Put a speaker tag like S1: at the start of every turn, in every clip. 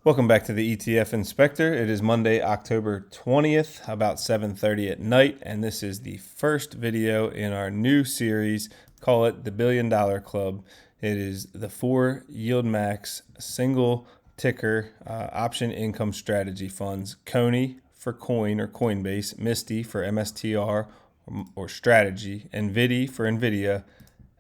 S1: Welcome back to the ETF Inspector. It is Monday, October 20th, about 7:30 at night, and this is the first video in our new series. Call it the $1 Billion Club. It is the 4 YieldMax single ticker option income strategy funds: CONY for coin or Coinbase, Misti for MSTR or strategy, Nvidi for NVIDIA,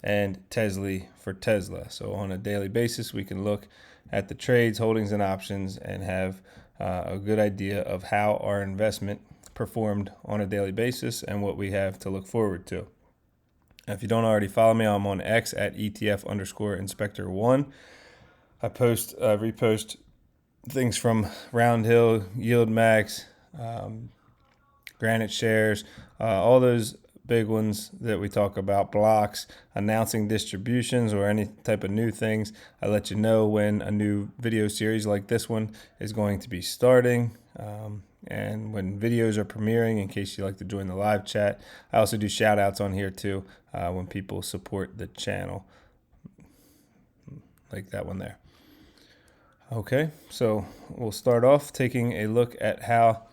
S1: and TSLY for Tesla. So on a daily basis, we can look at the trades, holdings, and options and have a good idea of how our investment performed on a daily basis and what we have to look forward to. Now, if you don't already follow me, I'm on X at ETF_Inspector1. I repost things from Roundhill, YieldMax, Granite Shares, all those big ones that we talk about, blocks, announcing distributions or any type of new things. I let you know when a new video series like this one is going to be starting, and when videos are premiering, in case you like to join the live chat. I also do shout outs on here too when people support the channel, like that one there. Okay, so we'll start off taking a look at how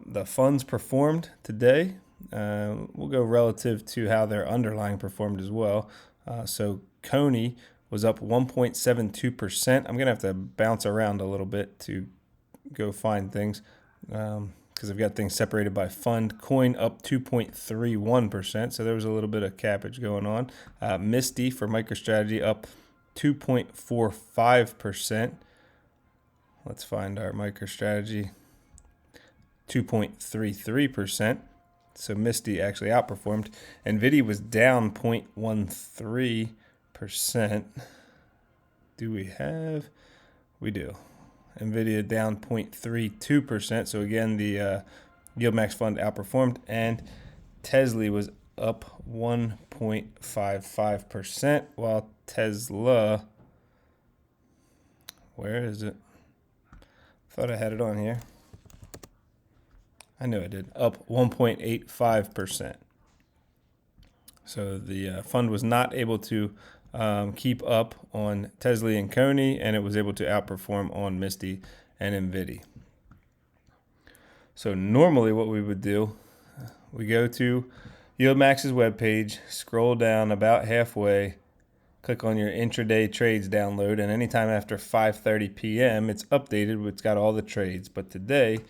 S1: the funds performed today. We'll go relative to how their underlying performed as well. So Coney was up 1.72%. I'm going to have to bounce around a little bit to go find things because I've got things separated by fund. Coin up 2.31%, so there was a little bit of cappage going on. Misti for MicroStrategy up 2.45%. Let's find our MicroStrategy, 2.33%. So Misti actually outperformed. NVDY was down 0.13%. Do we have? We do. NVIDIA down 0.32%. So again, the YieldMax fund outperformed. And TSLY was up 1.55%, while Tesla, where is it? Thought I had it on here. I knew I did. Up 1.85%. So the fund was not able to keep up on TSLY and Coney, and it was able to outperform on Misti and Nvidi. So normally what we would do, we go to YieldMax's webpage, scroll down about halfway, click on your intraday trades download, and anytime after 5:30 p.m. it's updated. It's got all the trades. But today,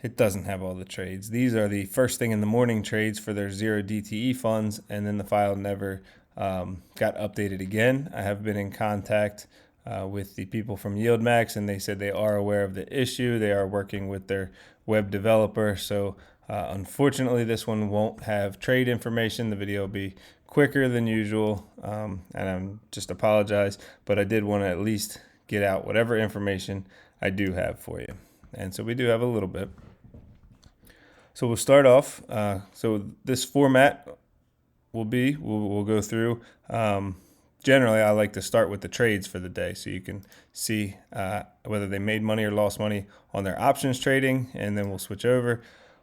S1: it doesn't have all the trades. These are the first thing in the morning trades for their 0 DTE funds, and then the file never got updated again. I have been in contact with the people from YieldMax, and they said they are aware of the issue. They are working with their web developer. So unfortunately, this one won't have trade information. The video will be quicker than usual, and I'm just apologize, but I did want to at least get out whatever information I do have for you. And so we do have a little bit. So we'll start off. So this format will be, we'll go through. Generally, I like to start with the trades for the day so you can see whether they made money or lost money on their options trading, and then we'll switch over.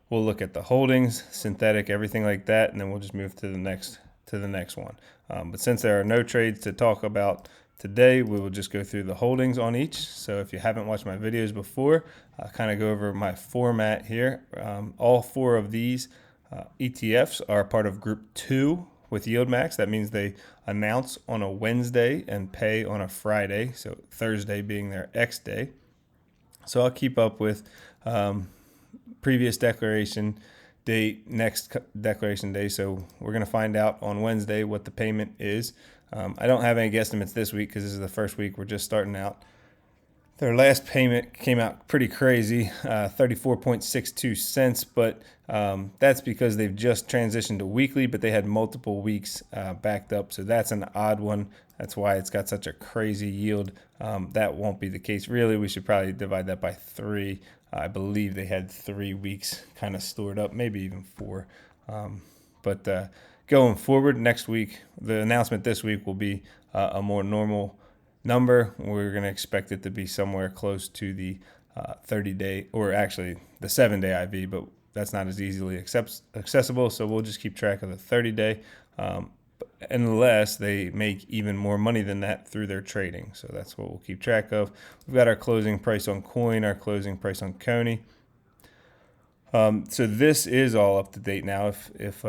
S1: We'll look at the holdings, synthetic, everything like that, and then we'll just move to the next one. But since there are no trades to talk about today, we will just go through the holdings on each. So if you haven't watched my videos before, I'll kind of go over my format here. All 4 of these ETFs are part of Group 2 with YieldMax. That means they announce on a Wednesday and pay on a Friday, so Thursday being their X day. So I'll keep up with previous declaration date, next declaration day. So we're going to find out on Wednesday what the payment is. I don't have any guesstimates this week because this is the first week. We're just starting out. Their last payment came out pretty crazy, 34.62 cents, but that's because they've just transitioned to weekly, but they had multiple weeks backed up. So that's an odd one. That's why it's got such a crazy yield. That won't be the case. Really, we should probably divide that by 3. I believe they had 3 weeks kind of stored up, maybe even 4. But going forward, next week, the announcement this week will be a more normal number. We're going to expect it to be somewhere close to the 30-day, or actually the 7-day IV, but that's not as easily accessible. So we'll just keep track of the 30-day. unless they make even more money than that through their trading. So that's what we'll keep track of. We've got our closing price on Coin, our closing price on Coney. So this is all up to date now. If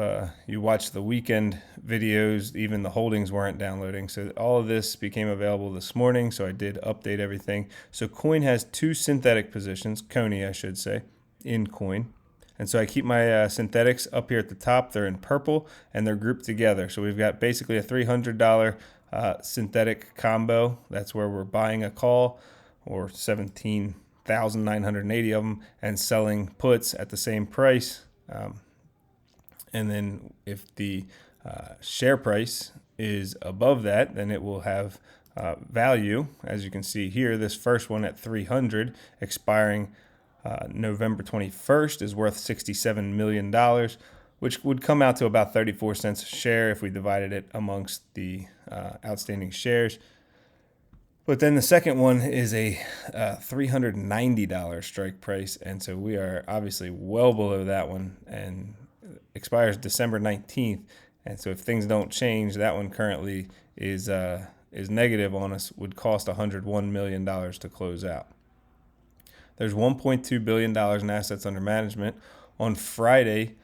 S1: you watch the weekend videos, even the holdings weren't downloading. So all of this became available this morning. So I did update everything. So Coin has two synthetic positions, Coney I should say, in Coin. And so I keep my synthetics up here at the top. They're in purple and they're grouped together. So we've got basically a $300 synthetic combo. That's where we're buying a call, or 17,980 of them, and selling puts at the same price. And then if the share price is above that, then it will have value. As you can see here, this first one at 300 expiring November 21st is worth $67 million, which would come out to about 34 cents a share if we divided it amongst the outstanding shares. But then the second one is a $390 strike price, and so we are obviously well below that one, and expires December 19th. And so if things don't change, that one currently is negative on us, would cost $101 million to close out. There's $1.2 billion in assets under management. On Friday,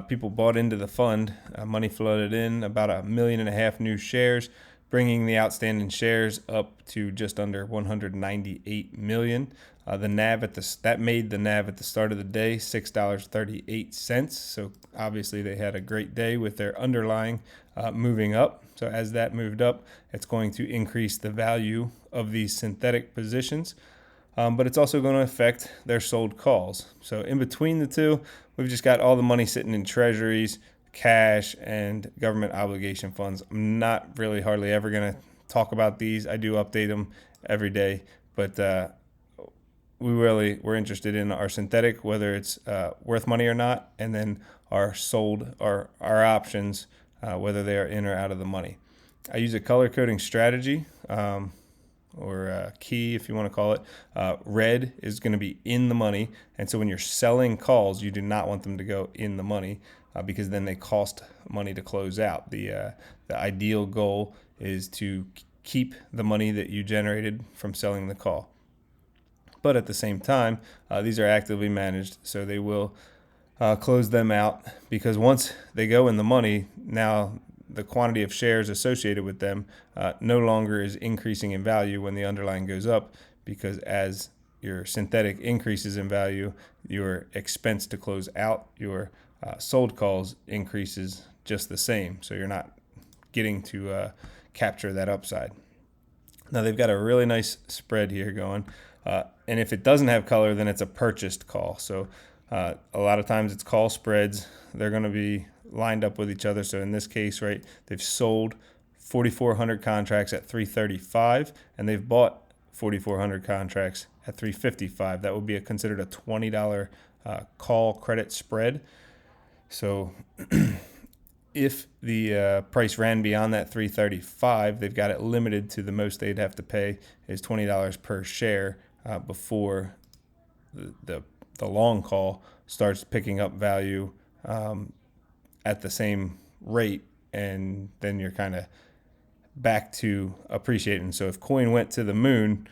S1: people bought into the fund. Money flooded in, about 1.5 million new shares, bringing the outstanding shares up to just under 198 million. The NAV that made the NAV at the start of the day $6.38. So obviously they had a great day with their underlying moving up. So as that moved up, it's going to increase the value of these synthetic positions. But it's also going to affect their sold calls. So in between the two, we've just got all the money sitting in treasuries, cash, and government obligation funds. I'm not really hardly ever going to talk about these. I do update them every day, but we're interested in our synthetic, whether it's worth money or not, and then our sold, our options, whether they are in or out of the money. I use a color coding strategy. Or key, if you want to call it. Red is going to be in the money, and so when you're selling calls, you do not want them to go in the money because then they cost money to close out. The ideal goal is to keep the money that you generated from selling the call. But at the same time, these are actively managed, so they will close them out, because once they go in the money, now the quantity of shares associated with them no longer is increasing in value when the underlying goes up, because as your synthetic increases in value, your expense to close out your sold calls increases just the same. So you're not getting to capture that upside. Now they've got a really nice spread here going. And if it doesn't have color, then it's a purchased call. So a lot of times it's call spreads. They're going to be lined up with each other. So in this case, right, they've sold 4,400 contracts at 335, and they've bought 4,400 contracts at 355. That would be considered a $20 call credit spread. So if the price ran beyond that 335, they've got it limited to the most they'd have to pay is $20 per share before the long call starts picking up value at the same rate, and then you're kind of back to appreciating. So if coin went to the moon,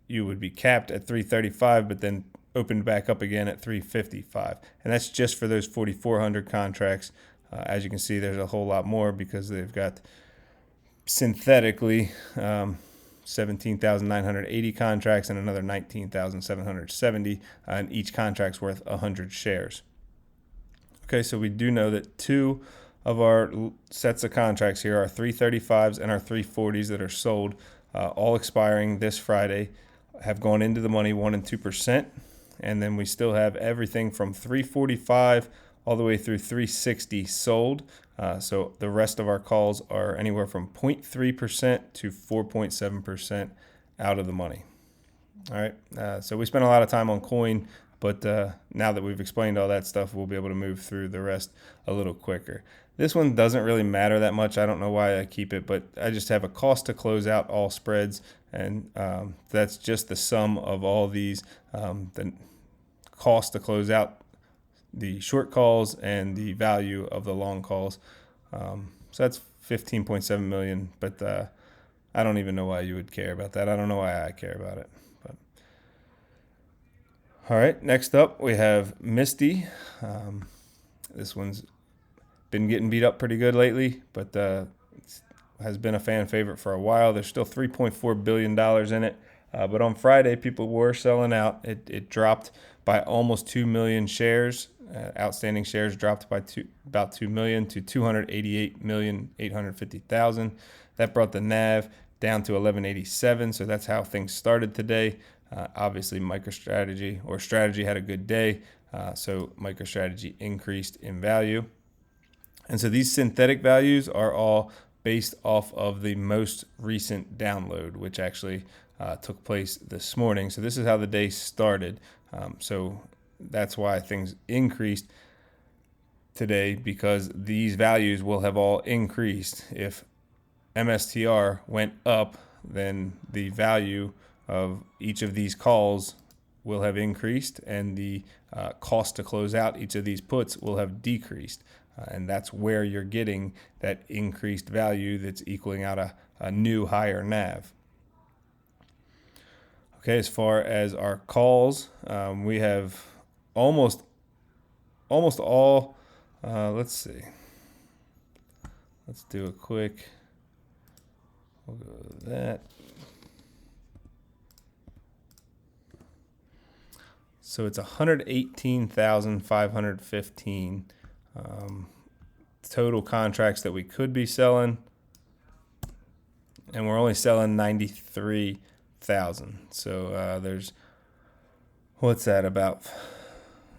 S1: you would be capped at 335, but then opened back up again at 355. And that's just for those 4,400 contracts. As you can see, there's a whole lot more because they've got synthetically 17,980 contracts and another 19,770, and each contract's worth 100 shares. Okay, so we do know that two of our sets of contracts here are 335s and our 340s that are sold, all expiring this Friday, have gone into the money 1% and 2%. And then we still have everything from 345 all the way through 360 sold. So the rest of our calls are anywhere from 0.3% to 4.7% out of the money. All right, so we spent a lot of time on coin, but now that we've explained all that stuff, we'll be able to move through the rest a little quicker. This one doesn't really matter that much. I don't know why I keep it, but I just have a cost to close out all spreads, and that's just the sum of all these, the cost to close out the short calls and the value of the long calls. So that's 15.7 million, but I don't even know why you would care about that. I don't know why I care about it. But all right, next up we have Misti. This one's been getting beat up pretty good lately, but has been a fan favorite for a while. There's still $3.4 billion in it. But on Friday, people were selling out. It dropped by almost 2 million shares. Outstanding shares dropped by about 2 million to 288,850,000. That brought the NAV down to 1187. So that's how things started today. Obviously, Strategy had a good day. So MicroStrategy increased in value. And so these synthetic values are all based off of the most recent download, which actually took place this morning. So this is how the day started. So that's why things increased today, because these values will have all increased. If MSTR went up, then the value of each of these calls will have increased, and the cost to close out each of these puts will have decreased. And that's where you're getting that increased value that's equaling out a new higher NAV. Okay, as far as our calls, we have almost all. Let's see. Let's do a quick. We'll go to that. So it's 118,515 total contracts that we could be selling, and we're only selling 93,000. So there's, what's that, about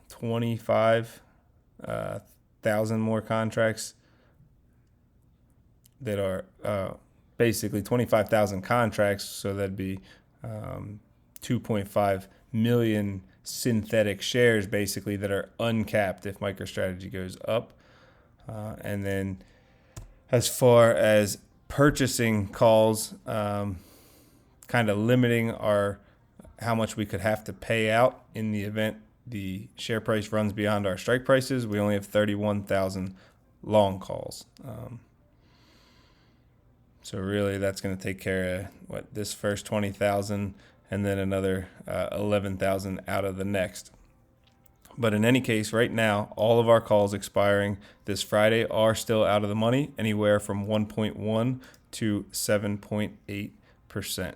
S1: 25,000 more contracts that are basically 25,000 contracts. So that'd be 2.5 million synthetic shares basically that are uncapped if MicroStrategy goes up. And then as far as purchasing calls, kind of limiting how much we could have to pay out in the event the share price runs beyond our strike prices, we only have 31,000 long calls. So really that's going to take care of this first 20,000 and then another 11,000 out of the next. But in any case, right now, all of our calls expiring this Friday are still out of the money, anywhere from 1.1 to 7.8%.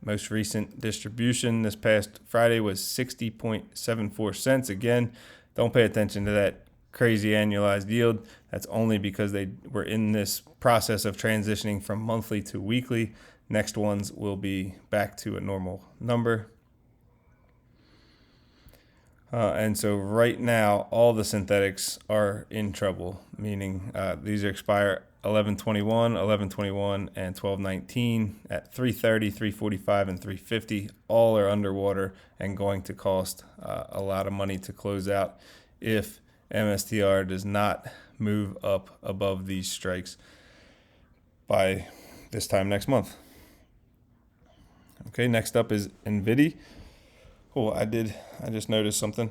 S1: Most recent distribution this past Friday was 60.74 cents. Again, don't pay attention to that crazy annualized yield. That's only because they were in this process of transitioning from monthly to weekly. Next ones will be back to a normal number. And so right now, all the synthetics are in trouble, meaning these expire 11/21, 11/21, and 12/19 at 3:30, 3:45, and 3:50. All are underwater and going to cost a lot of money to close out if MSTR does not move up above these strikes by this time next month. Okay, next up is Nvidi. Oh, I just noticed something.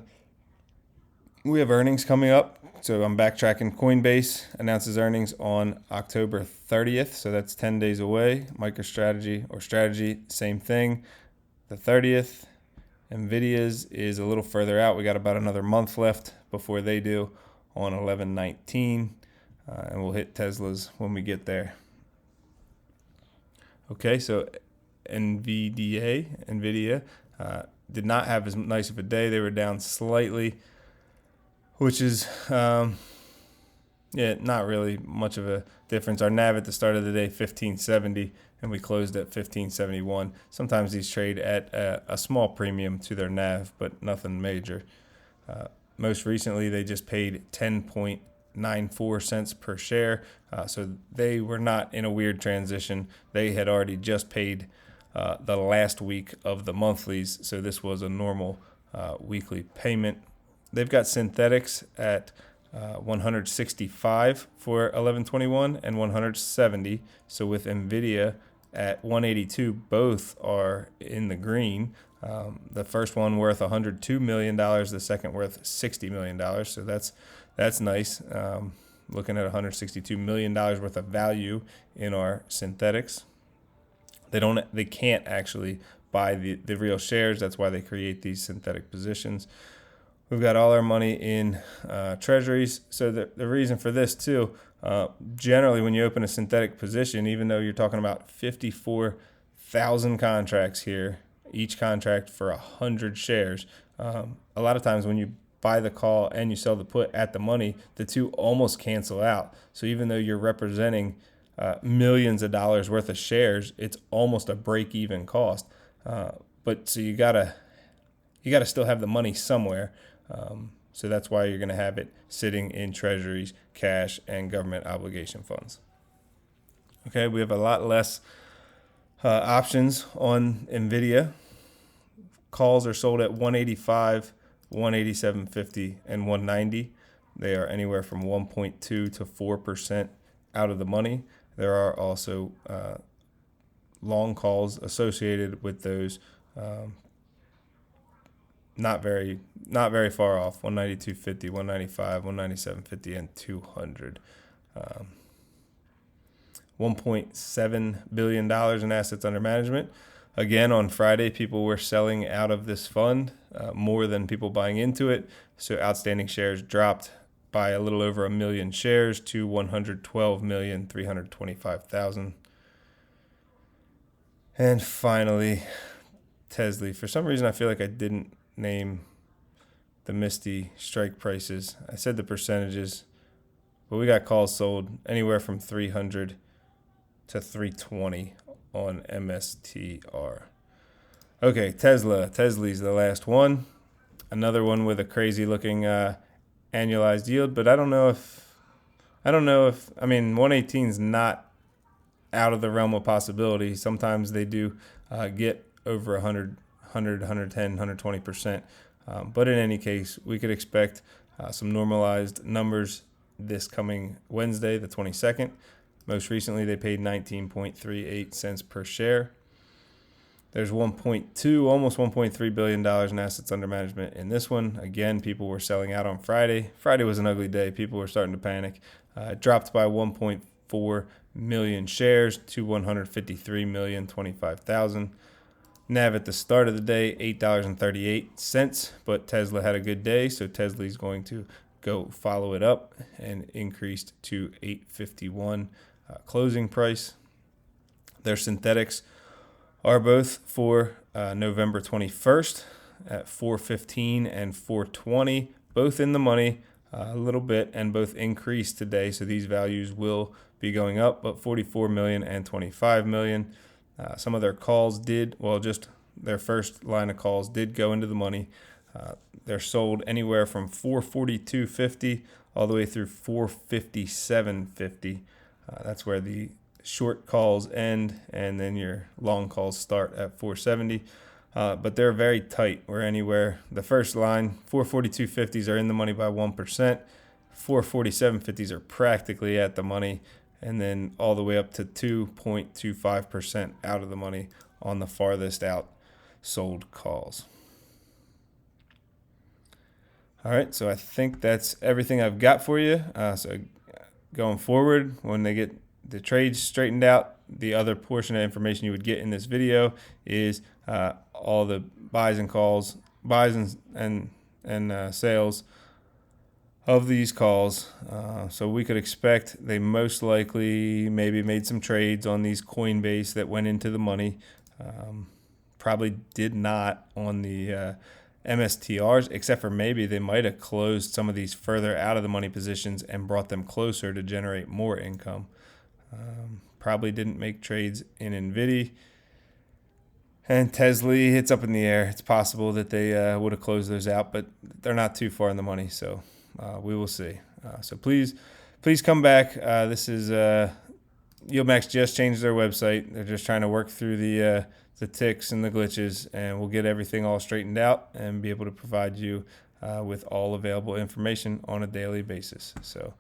S1: We have earnings coming up. So I'm backtracking. Coinbase announces earnings on October 30th. So that's 10 days away. MicroStrategy, same thing. The 30th. NVIDIA's is a little further out. We got about another month left before they do on 11/19. And we'll hit Tesla's when we get there. Okay, so NVIDIA did not have as nice of a day. They were down slightly, which is, not really much of a difference. Our NAV at the start of the day, 1570, and we closed at 1571. Sometimes these trade at a small premium to their NAV, but nothing major. Most recently, they just paid 10.94 cents per share. So they were not in a weird transition. They had already just paid the last week of the monthlies, so this was a normal weekly payment. They've got synthetics at 165 for 11/21 and 170. So with NVIDIA at 182, both are in the green. The first one worth $102 million, the second worth $60 million. So that's nice. looking at $162 million worth of value in our synthetics. They can't actually buy the real shares. That's why they create these synthetic positions. We've got all our money in treasuries. So the reason for this too, generally when you open a synthetic position, even though you're talking about 54,000 contracts here, each contract for 100 shares, a lot of times when you buy the call and you sell the put at the money, the two almost cancel out. So even though you're representing millions of dollars worth of shares, it's almost a break-even cost. But so you gotta still have the money somewhere. So that's why you're gonna have it sitting in treasuries, cash, and government obligation funds. Okay, we have a lot less options on NVIDIA. Calls are sold at 185, 187.50, and 190. They are anywhere from 1.2 to 4% out of the money. There are also long calls associated with those, not very far off. 192.50, 195, 197.50, and 200. $1.7 billion in assets under management. Again, on Friday, people were selling out of this fund more than people buying into it. So outstanding shares dropped by a little over 1 million shares to 112,325,000. And finally, TSLY. For some reason, I feel like I didn't name the Misti strike prices. I said the percentages, but we got calls sold anywhere from 300 to 320 on MSTR. Okay, TSLY's the last one. Another one with a crazy looking annualized yield, but I mean 118 is not out of the realm of possibility. Sometimes they do get over 100, 110, 120%. But in any case, we could expect some normalized numbers this coming Wednesday, the 22nd. Most recently, they paid 19.38 cents per share. There's almost $1.3 billion in assets under management in this one. Again, people were selling out on Friday. Friday was an ugly day. People were starting to panic. It dropped by 1.4 million shares to 153,025,000. NAV at the start of the day, $8.38, but Tesla had a good day, so Tesla is going to go follow it up and increased to $8.51 closing price. Their synthetics are both for November 21st at 4.15 and 4.20, both in the money a little bit, and both increased today, so these values will be going up, but 44 million and 25 million. Some of their calls just their first line of calls did go into the money. They're sold anywhere from 442.50 all the way through 457.50. That's where the short calls end, and then your long calls start at 470. But they're very tight. We're anywhere. The first line, 442.50s are in the money by 1%. 447.50s are practically at the money, and then all the way up to 2.25% out of the money on the farthest out sold calls. All right, so I think that's everything I've got for you. So going forward, when they get the trades straightened out, the other portion of information you would get in this video is all the buys and sales of these calls. So we could expect they most likely maybe made some trades on these Coinbase that went into the money. Probably did not on the MSTRs, except for maybe they might have closed some of these further out of the money positions and brought them closer to generate more income. Probably didn't make trades in Nvidi. And TSLY, it's up in the air. It's possible that they would have closed those out, but they're not too far in the money, so we will see. So please come back. This is YieldMax just changed their website. They're just trying to work through the ticks and the glitches, and we'll get everything all straightened out and be able to provide you with all available information on a daily basis. So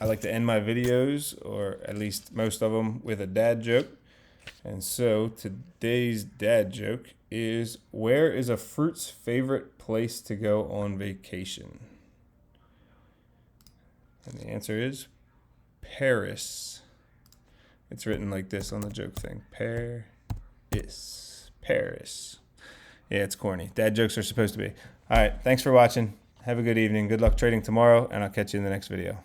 S1: I like to end my videos, or at least most of them, with a dad joke. And so today's dad joke is, where is a fruit's favorite place to go on vacation? And the answer is Paris. It's written like this on the joke thing. Paris. Yeah, it's corny. Dad jokes are supposed to be. All right, thanks for watching. Have a good evening. Good luck trading tomorrow, and I'll catch you in the next video.